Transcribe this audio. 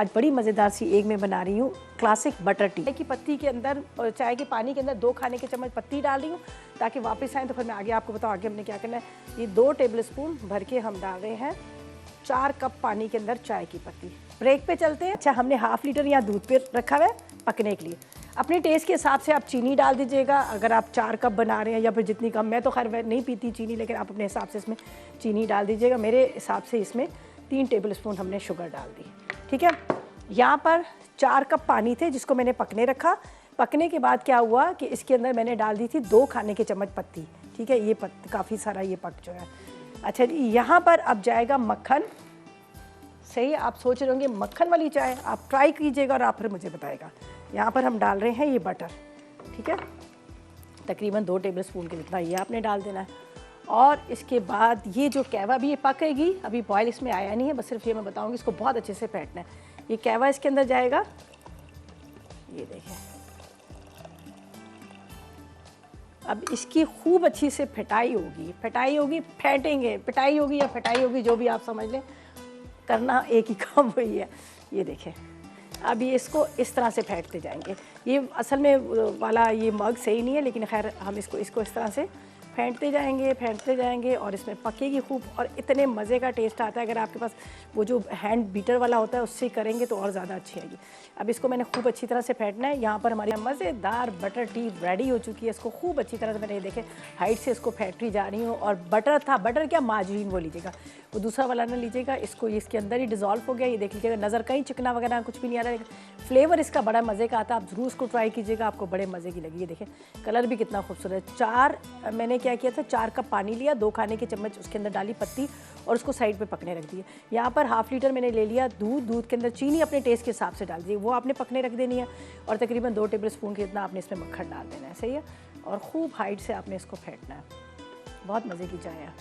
आज बड़ी मज़ेदार सी एग मैं बना रही हूँ क्लासिक बटर टी। चाय की पत्ती के अंदर और चाय के पानी के अंदर 2 खाने के चम्मच पत्ती डाल रही हूँ ताकि वापस आएँ तो फिर मैं आगे आपको बताऊँ आगे हमने क्या करना है। ये 2 टेबलस्पून भर के हम डाल रहे हैं 4 कप पानी के अंदर चाय की पत्ती। ब्रेक पे चलते हैं। अच्छा, हमने हाफ लीटर यहाँ दूध पे रखा हुआ है पकने के लिए। अपने टेस्ट के हिसाब से आप चीनी डाल दीजिएगा। अगर आप 4 कप बना रहे हैं या फिर जितनी कम, मैं तो खैर नहीं पीती चीनी, लेकिन आप अपने हिसाब से इसमें चीनी डाल दीजिएगा। मेरे हिसाब से इसमें 3 टेबलस्पून हमने शुगर डाल दी। ठीक है, यहाँ पर 4 कप पानी थे जिसको मैंने पकने रखा। पकने के बाद क्या हुआ कि इसके अंदर मैंने डाल दी थी 2 खाने के चम्मच पत्ती। ठीक है, ये काफ़ी सारा ये पक जो है। अच्छा जी, यहाँ पर अब जाएगा मक्खन। सही, आप सोच रहे होंगे मक्खन वाली चाय, आप ट्राई कीजिएगा और आप फिर मुझे बताएगा। यहाँ पर हम डाल रहे हैं ये बटर। ठीक है, तकरीबन 2 टेबलस्पून के जितना ये आपने डाल देना है। और इसके बाद ये जो कहवा भी ये पकेगी, अभी बॉयल इसमें आया नहीं है, बस सिर्फ ये मैं बताऊँगी इसको बहुत अच्छे से फेंटना है। ये कहवा इसके अंदर जाएगा, ये देखें। अब इसकी खूब अच्छी से फेंटाई होगी, फेंटेंगे, पिटाई होगी या फेंटाई होगी, जो भी आप समझ लें, करना एक ही काम वही है। ये देखें, अब ये इसको इस तरह से फेंटते जाएंगे। ये असल में वाला ये मग सही नहीं है, लेकिन खैर हम इसको इस तरह से फेंटते जाएंगे और इसमें पकेगी खूब और इतने मज़े का टेस्ट आता है। अगर आपके पास वो जो हैंड बीटर वाला होता है उससे करेंगे तो और ज़्यादा अच्छी आएगी। अब इसको मैंने खूब अच्छी तरह से फेंटना है। यहाँ पर हमारी मज़ेदार बटर टी रेडी हो चुकी है। इसको खूब अच्छी तरह से मैंने देखे हाइट से इसको फेंटती जा रही हूँ। और बटर था, बटर क्या, मार्जरीन वो लीजिएगा, वो दूसरा वाला ना लीजिएगा। इसको इसके अंदर ही डिज़ोल्व हो गया, ये देख लीजिएगा। नज़र कहीं चिकना वगैरह कुछ भी नहीं आ रहा है, फ्लेवर इसका बड़ा मज़े का आता है। आप ज़रूर इसको ट्राई कीजिएगा, आपको बड़े मज़े की लगी। ये देखें कलर भी कितना खूबसूरत है। मैंने क्या किया था, 4 कप पानी लिया, 2 खाने के चम्मच उसके अंदर डाली पत्ती और उसको साइड पे पकने रख दिए। यहाँ पर हाफ लीटर मैंने ले लिया दूध के अंदर चीनी अपने टेस्ट के हिसाब से डाल दी, वो आपने पकने रख देनी है। और तकरीबन 2 टेबलस्पून के इतना आपने इसमें मक्खन डाल देना है। सही है, और खूब हाइट से आपने इसको फेंटना है। बहुत मज़े की चाय है।